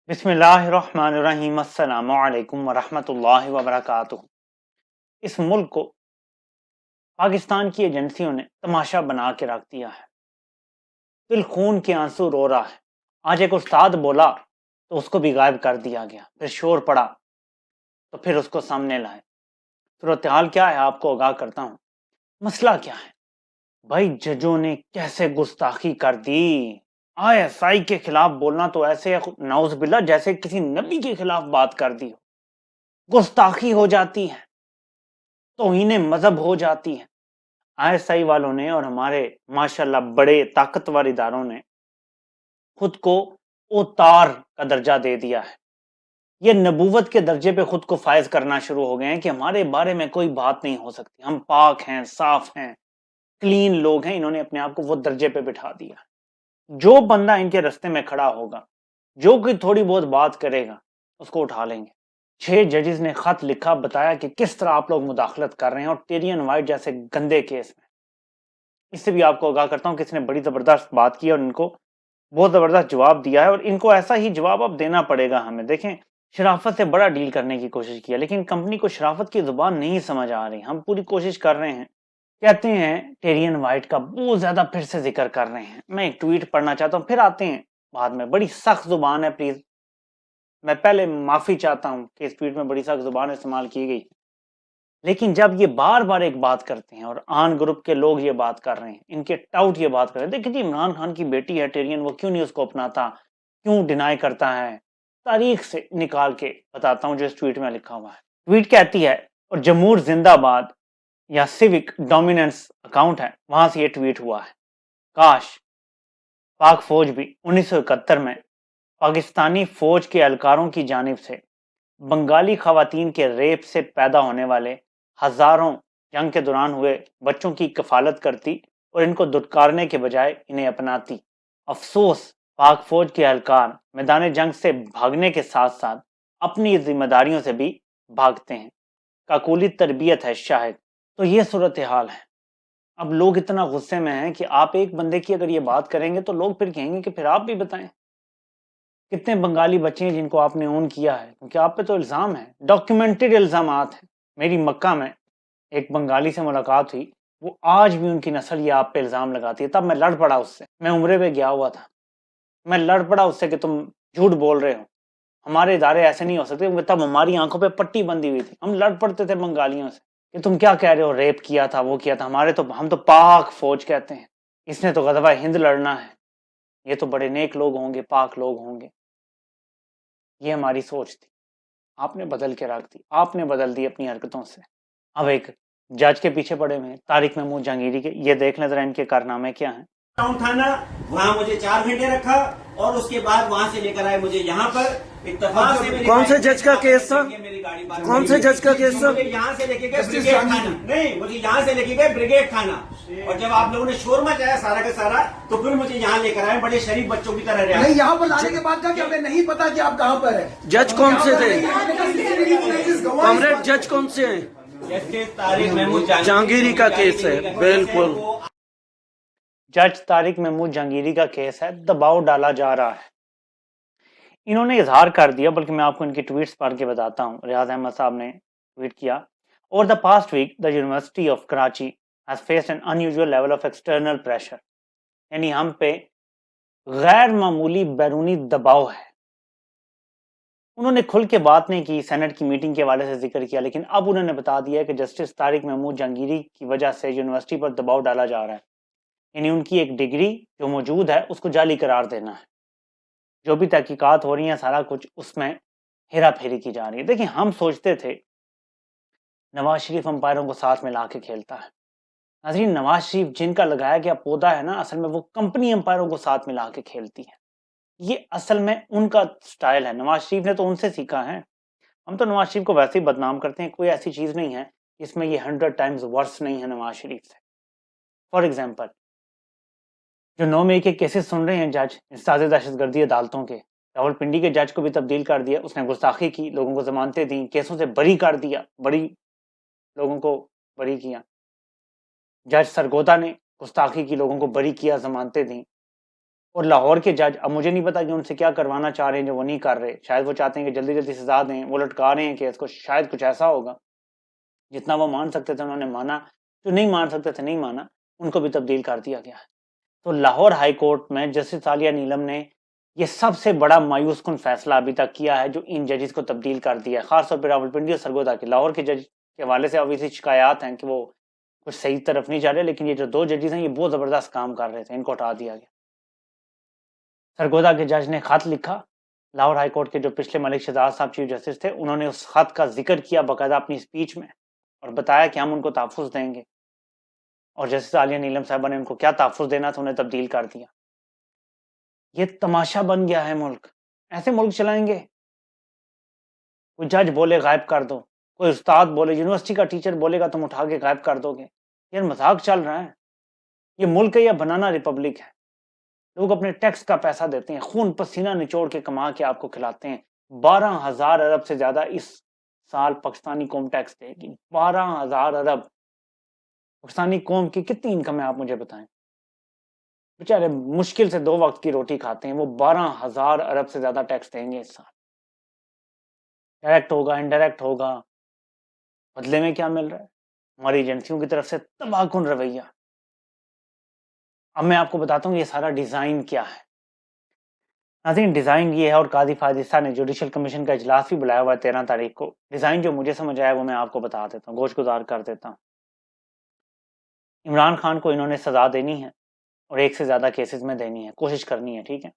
بسم اللہ الرحمن الرحیم۔ السلام علیکم ورحمۃ اللہ وبرکاتہ۔ اس ملک کو پاکستان کی ایجنسیوں نے تماشا بنا کے رکھ دیا ہے، دل خون کے آنسو رو رہا ہے۔ آج ایک استاد بولا تو اس کو بھی غائب کر دیا گیا، پھر شور پڑا تو پھر اس کو سامنے لائے۔ صورتحال کیا ہے آپ کو آگاہ کرتا ہوں۔ مسئلہ کیا ہے بھائی؟ ججوں نے کیسے گستاخی کر دی۔ ISI کے خلاف بولنا تو ایسے نعوذ باللہ جیسے کسی نبی کے خلاف بات کر دی ہو، گستاخی ہو جاتی ہے، توہین مذہب ہو جاتی ہے۔ ISI والوں نے اور ہمارے ماشاءاللہ بڑے طاقتور اداروں نے خود کو اوتار کا درجہ دے دیا ہے۔ یہ نبوت کے درجے پہ خود کو فائز کرنا شروع ہو گئے ہیں کہ ہمارے بارے میں کوئی بات نہیں ہو سکتی، ہم پاک ہیں، صاف ہیں، کلین لوگ ہیں۔ انہوں نے اپنے آپ کو وہ درجے پہ بٹھا دیا۔ جو بندہ ان کے رستے میں کھڑا ہوگا، جو کوئی تھوڑی بہت بات کرے گا، اس کو اٹھا لیں گے۔ 6 ججز نے خط لکھا، بتایا کہ کس طرح آپ لوگ مداخلت کر رہے ہیں، اور ٹیرین وائٹ جیسے گندے کیس میں۔ اس سے بھی آپ کو آگاہ کرتا ہوں کہ اس نے بڑی زبردست بات کی اور ان کو بہت زبردست جواب دیا ہے، اور ان کو ایسا ہی جواب اب دینا پڑے گا ہمیں۔ دیکھیں، شرافت سے بڑا ڈیل کرنے کی کوشش کیا، لیکن کمپنی کو شرافت کی زبان نہیں سمجھ آ رہی۔ ہم پوری کوشش کر رہے ہیں، کہتے ہیں ٹیرین وائٹ کا بہت زیادہ پھر سے ذکر کر رہے ہیں۔ میں ایک ٹویٹ پڑھنا چاہتا ہوں، پھر آتے ہیں بعد میں۔ بڑی سخت زبان ہے، پلیز میں پہلے معافی چاہتا ہوں کہ اس ٹویٹ میں بڑی سخت زبان استعمال کی گئی، لیکن جب یہ بار بار ایک بات کرتے ہیں اور آن گروپ کے لوگ یہ بات کر رہے ہیں، ان کے ٹاؤٹ یہ بات کر رہے ہیں، دیکھیں جی عمران خان کی بیٹی ہے ٹیرین، وہ کیوں نہیں اس کو اپناتا، کیوں ڈینائی کرتا ہے؟ تاریخ سے نکال کے بتاتا ہوں جو اس ٹویٹ میں لکھا ہوا ہے۔ ٹویٹ کہتی ہے، اور جمہور زندہ باد یا سیوک ڈومیننس اکاؤنٹ ہے، وہاں سے یہ ٹویٹ ہوا ہے۔ کاش پاک فوج بھی 1971 میں پاکستانی فوج کے اہلکاروں کی جانب سے بنگالی خواتین کے ریپ سے پیدا ہونے والے ہزاروں جنگ کے دوران ہوئے بچوں کی کفالت کرتی اور ان کو دھتکارنے کے بجائے انہیں اپناتی۔ افسوس، پاک فوج کے اہلکار میدان جنگ سے بھاگنے کے ساتھ ساتھ اپنی ذمہ داریوں سے بھی بھاگتے ہیں۔ کاکولی تربیت ہے شاہد۔ تو یہ صورتحال ہے۔ اب لوگ اتنا غصے میں ہیں کہ آپ ایک بندے کی اگر یہ بات کریں گے تو لوگ پھر کہیں گے کہ پھر آپ بھی بتائیں کتنے بنگالی بچے ہیں جن کو آپ نے اون کیا ہے، کیونکہ آپ پہ تو الزام ہے، ڈاکیومنٹڈ الزامات ہیں۔ میری مکہ میں ایک بنگالی سے ملاقات ہوئی، وہ آج بھی ان کی نسل یہ آپ پہ الزام لگاتی ہے۔ تب میں لڑ پڑا اس سے، میں عمرے پہ گیا ہوا تھا، میں لڑ پڑا اس سے کہ تم جھوٹ بول رہے ہو، ہمارے ادارے ایسے نہیں ہو سکتے، کیونکہ تب ہماری آنکھوں پہ پٹی بندی ہوئی تھی۔ ہم لڑ پڑتے تھے بنگالیوں سے کہ تم کیا کہہ رہے ہو، ریپ کیا تھا، وہ کیا تھا، ہم تو پاک فوج کہتے ہیں، اس نے تو غزوہ ہند لڑنا ہے، یہ تو بڑے نیک لوگ ہوں گے، پاک لوگ ہوں گے۔ یہ ہماری سوچ تھی، آپ نے بدل کے رکھ دی، آپ نے بدل دی اپنی حرکتوں سے۔ اب ایک جج کے پیچھے پڑے ہوئے ہیں، طارق محمود جہانگیری کے، یہ دیکھ لیں ذرا ان کے کارنامے کیا ہیں۔ تھانا وہاں مجھے 4 گھنٹے رکھا اور اس کے بعد وہاں سے لے کر آئے مجھے یہاں پر اتفاق سے۔ کون سے جج کا کیس تھا؟ کون سے جج کا کیس تھا؟ مجھے یہاں سے لے کے گئے بریگیڈ تھانہ، نہیں مجھے یہاں سے لے کے گئے بریگیڈ تھانہ، اور جب آپ لوگوں نے شور مچایا سارا کا سارا تو پھر مجھے یہاں لے کر آئے بڑے شریف بچوں کی طرح رہا۔ نہیں، یہاں پر لانے کے بعد کہا کہ ہمیں نہیں پتا کہ آپ کہاں پر ہیں۔ جج کون سے تھے؟ کامریڈ جج کون سے ہیں؟ طارق محمود جہانگیری کا کیس ہے، بالکل۔ جج طارق محمود جہانگیری کا کیس ہے، دباؤ ڈالا جا رہا ہے۔ انہوں نے اظہار کر دیا، بلکہ میں آپ کو ان کی ٹویٹس پڑھ کے بتاتا ہوں۔ ریاض احمد صاحب نے ٹویٹ کیا، over the past week the university of Karachi has faced an unusual level of external pressure, یعنی ہم پہ غیر معمولی بیرونی دباؤ ہے۔ انہوں نے کھل کے بات نہیں کی، سینٹ کی میٹنگ کے حوالے سے ذکر کیا، لیکن اب انہوں نے بتا دیا ہے کہ جسٹس طارق محمود جہانگیری کی وجہ سے یونیورسٹی پر دباؤ ڈالا جا رہا ہے، یعنی ان کی ایک ڈگری جو موجود ہے اس کو جعلی قرار دینا ہے۔ جو بھی تحقیقات ہو رہی ہیں سارا کچھ اس میں ہیرا پھیری کی جا رہی ہے۔ دیکھیں، ہم سوچتے تھے نواز شریف امپائروں کو ساتھ میں لا کے کھیلتا ہے۔ ناظرین، نواز شریف جن کا لگایا گیا پودا ہے نا، اصل میں وہ کمپنی امپائروں کو ساتھ میں لا کے کھیلتی ہے۔ یہ اصل میں ان کا سٹائل ہے، نواز شریف نے تو ان سے سیکھا ہے۔ ہم تو نواز شریف کو ویسے ہی بدنام کرتے ہیں، کوئی ایسی چیز نہیں ہے جس میں یہ 100 ٹائمز ورس نہیں ہے نواز شریف سے۔ فار ایگزامپل، جو 9 مئی کے کیسز سن رہے ہیں جج انسداد دہشت گردی عدالتوں کے، راول پنڈی کے جج کو بھی تبدیل کر دیا، اس نے گستاخی کی، لوگوں کو ضمانتیں دیں، کیسوں سے بری کر دیا، بڑی لوگوں کو بری کیا۔ جج سرگودا نے گستاخی کی، لوگوں کو بری کیا، ضمانتیں دیں۔ اور لاہور کے جج، اب مجھے نہیں پتا کہ ان سے کیا کروانا چاہ رہے ہیں جو وہ نہیں کر رہے، شاید وہ چاہتے ہیں کہ جلدی جلدی سزا دیں، وہ لٹکا رہے ہیں کیس کو، شاید کچھ ایسا ہوگا، جتنا وہ مان سکتے تھے انہوں نے مانا، جو نہیں مان سکتے تھے نہیں مانا، ان کو بھی تبدیل کر دیا گیا ہے۔ تو لاہور ہائی کورٹ میں جسٹس عالیہ نیلم نے یہ سب سے بڑا مایوس کن فیصلہ ابھی تک کیا ہے جو ان ججز کو تبدیل کر دیا ہے، خاص طور پہ راولپنڈی اور سرگودا کے۔ لاہور کے جج کے حوالے سے obviously شکایات ہیں کہ وہ کچھ صحیح طرف نہیں جا رہے، لیکن یہ جو دو ججز ہیں یہ بہت زبردست کام کر رہے تھے، ان کو ہٹا دیا گیا۔ سرگودا کے جج نے خط لکھا لاہور ہائی کورٹ کے جو پچھلے ملک شہزاد صاحب چیف جسٹس تھے، انہوں نے اس خط کا ذکر کیا باقاعدہ اپنی اسپیچ میں، اور بتایا کہ ہم ان کو تحفظ دیں گے، اور جسٹس عالیہ نیلم صاحبہ نے ان کو کیا تحفظ دینا تھا، انہیں تبدیل کر دیا۔ یہ تماشا بن گیا ہے ملک، ایسے ملک چلائیں گے؟ کوئی جج بولے غائب کر دو، کوئی استاد بولے، یونیورسٹی کا ٹیچر بولے گا تم اٹھا کے غائب کر دو گے؟ یار مذاق چل رہا ہے؟ یہ ملک ہے یا بنانا ریپبلک ہے؟ لوگ اپنے ٹیکس کا پیسہ دیتے ہیں، خون پسینہ نچوڑ کے کما کے آپ کو کھلاتے ہیں۔ 12,000 ارب سے زیادہ اس سال پاکستانی قوم ٹیکس دے گی، 12,000 ارب۔ پاکستانی قوم کی کتنی انکم ہے آپ مجھے بتائیں؟ بیچارے مشکل سے 2 وقت کی روٹی کھاتے ہیں، وہ 12,000 ارب سے زیادہ ٹیکس دیں گے اس سال۔ ڈائریکٹ ہوگا، انڈائریکٹ ہوگا، بدلے میں کیا مل رہا ہے؟ ہماری ایجنسیوں کی طرف سے تباہ کن رویہ۔ اب میں آپ کو بتاتا ہوں یہ سارا ڈیزائن کیا ہے۔ ناظرین ڈیزائن یہ ہے، اور قاضی فائز عیسیٰ نے جوڈیشل کمیشن کا اجلاس بھی بلایا ہوا ہے 13 تاریخ کو۔ ڈیزائن جو مجھے سمجھ آیا وہ میں آپ کو بتا دیتا ہوں، گوش گزار کر دیتا ہوں۔ عمران خان کو انہوں نے سزا دینی ہے، اور 1 سے زیادہ کیسز میں دینی ہے، کوشش کرنی ہے، ٹھیک ہے؟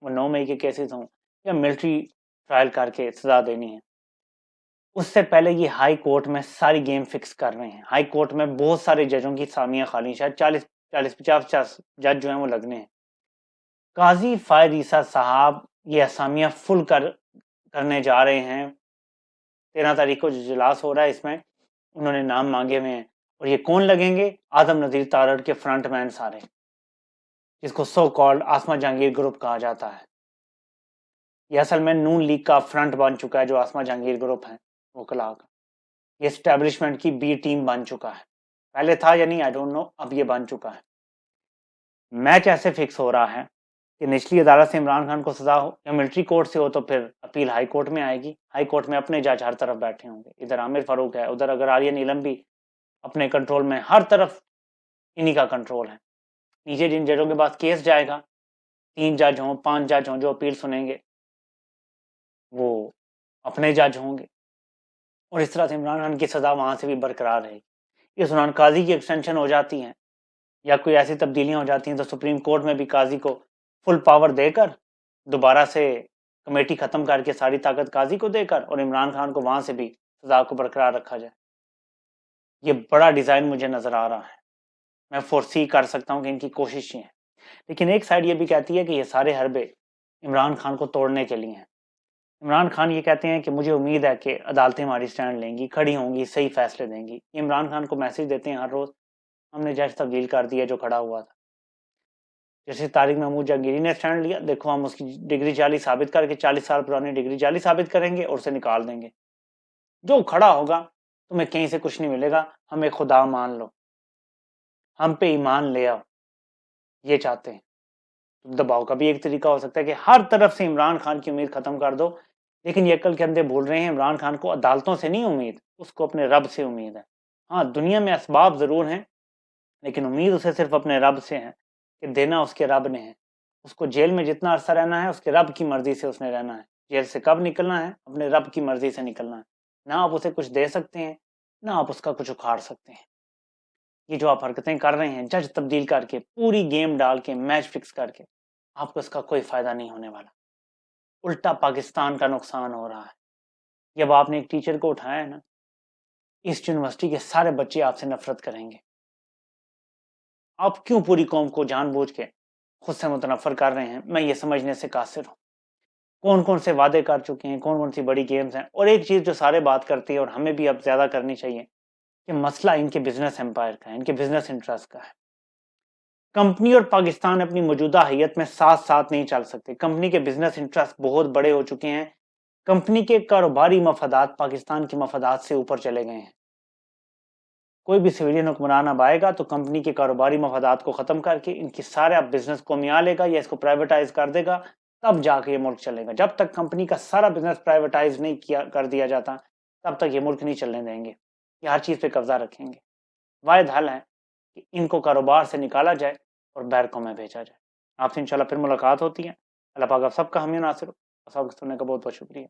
وہ 9 مئی کے کیسز ہوں یا ملٹری ٹرائل کر کے سزا دینی ہے۔ اس سے پہلے یہ ہائی کورٹ میں ساری گیم فکس کر رہے ہیں۔ ہائی کورٹ میں بہت سارے ججوں کی اسامیاں خالی، شاید 40-50 جج جو ہیں وہ لگنے ہیں۔ قاضی فائز عیسیٰ صاحب یہ اسامیاں فل کرنے جا رہے ہیں۔ 13 تاریخ کو جو اجلاس ہو رہا ہے اس میں انہوں نے نام مانگے ہوئے ہیں، اور یہ کون لگیں گے؟ اعظم نذیر تارڑ کے فرنٹ مین سارے، جس کو سو کالڈ آسما جہانگیر گروپ کہا جاتا ہے۔ یہ اصل میں نون لیگ کا فرنٹ بن چکا ہے، جو آسما جہانگیر گروپ ہے وکلاء کا۔ یہ اسٹیبلشمنٹ کی بی ٹیم بن چکا ہے، پہلے تھا یا نہیں آئی ڈونٹ نو، اب یہ بن چکا ہے۔ میچ ایسے فکس ہو رہا ہے کہ نچلی عدالت سے عمران خان کو سزا ہو یا ملٹری کورٹ سے ہو تو پھر اپیل ہائی کورٹ میں آئے گی۔ ہائی کورٹ میں اپنے جج ہر طرف بیٹھے ہوں گے، ادھر عامر فاروق ہے، ادھر اگر عالیہ نیلم بھی اپنے کنٹرول میں، ہر طرف انہی کا کنٹرول ہے۔ نیچے جن ججوں کے پاس کیس جائے گا، 3 جج ہوں 5 جج ہوں جو اپیل سنیں گے، وہ اپنے جج ہوں گے، اور اس طرح سے عمران خان کی سزا وہاں سے بھی برقرار رہے گی۔ اس دوران قاضی کی ایکسٹینشن ہو جاتی ہے یا کوئی ایسی تبدیلیاں ہو جاتی ہیں تو سپریم کورٹ میں بھی قاضی کو فل پاور دے کر دوبارہ سے کمیٹی ختم کر کے ساری طاقت قاضی کو دے کر، اور عمران خان کو وہاں سے بھی سزا کو برقرار رکھا جائے۔ یہ بڑا ڈیزائن مجھے نظر آ رہا ہے، میں فورسی کر سکتا ہوں کہ ان کی کوشش یہ ہے، لیکن ایک سائڈ یہ بھی کہتی ہے کہ یہ سارے حربے عمران خان کو توڑنے کے لیے ہیں۔ عمران خان یہ کہتے ہیں کہ مجھے امید ہے کہ عدالتیں ہماری سٹینڈ لیں گی، کھڑی ہوں گی، صحیح فیصلے دیں گی۔ یہ عمران خان کو میسج دیتے ہیں ہر روز، ہم نے جج تبدیل کر دیا جو کھڑا ہوا تھا۔ جیسے طارق محمود جہانگیری نے سٹینڈ لیا، دیکھو ہم اس کی ڈگری جعلی ثابت کر کے 40 سال پرانی ڈگری جعلی ثابت کریں گے اور اسے نکال دیں گے۔ جو کھڑا ہوگا تمہیں کہیں سے کچھ نہیں ملے گا، ہمیں خدا مان لو، ہم پہ ایمان لے آؤ، یہ چاہتے ہیں۔ دباؤ کا بھی ایک طریقہ ہو سکتا ہے کہ ہر طرف سے عمران خان کی امید ختم کر دو، لیکن یہ عقل کے اندھے بھول رہے ہیں عمران خان کو عدالتوں سے نہیں امید، اس کو اپنے رب سے امید ہے۔ ہاں دنیا میں اسباب ضرور ہیں، لیکن امید اسے صرف اپنے رب سے ہے کہ دینا اس کے رب نے ہے۔ اس کو جیل میں جتنا عرصہ رہنا ہے اس کے رب کی مرضی سے اس نے رہنا ہے، جیل سے کب نکلنا ہے اپنے رب کی مرضی سے نکلنا ہے۔ نہ آپ اسے کچھ دے سکتے ہیں، نہ آپ اس کا کچھ اکھاڑ سکتے ہیں۔ یہ جو آپ حرکتیں کر رہے ہیں جج تبدیل کر کے، پوری گیم ڈال کے، میچ فکس کر کے، آپ کو اس کا کوئی فائدہ نہیں ہونے والا، الٹا پاکستان کا نقصان ہو رہا ہے۔ جب آپ نے ایک ٹیچر کو اٹھایا ہے نا، ایسٹ یونیورسٹی کے سارے بچے آپ سے نفرت کریں گے۔ آپ کیوں پوری قوم کو جان بوجھ کے خود سے متنفر کر رہے ہیں، میں یہ سمجھنے سے قاصر ہوں۔ کون کون سے وعدے کر چکے ہیں، کون کون سی بڑی گیمز ہیں۔ اور ایک چیز جو سارے بات کرتی ہے اور ہمیں بھی اب زیادہ کرنی چاہیے، کہ مسئلہ ان کے بزنس امپائر کا ہے، ان کے بزنس انٹرسٹ کا ہے۔ کمپنی اور پاکستان اپنی موجودہ حیت میں ساتھ ساتھ نہیں چل سکتے۔ کمپنی کے بزنس انٹرسٹ بہت بڑے ہو چکے ہیں، کمپنی کے کاروباری مفادات پاکستان کے مفادات سے اوپر چلے گئے ہیں۔ کوئی بھی سویلین حکمران اب آئے گا تو کمپنی کے کاروباری مفادات کو ختم کر کے ان کی سارے اب بزنس کو میاں لے گا یا اس کو پرائیویٹائز کر دے گا، تب جا کے یہ ملک چلے گا. جب تک کمپنی کا سارا بزنس پرائیویٹائز نہیں کر دیا جاتا تب تک یہ ملک نہیں چلنے دیں گے. یہ ہر چیز پہ قبضہ رکھیں گے. واحد حل ہے کہ ان کو کاروبار سے نکالا جائے اور بیرکوں میں بھیجا جائے. آپ سے انشاءاللہ پھر ملاقات ہوتی ہے. اللہ پاک آپ سب کا حامی و ناصر ہو. سب کو سننے کا بہت بہت شکریہ.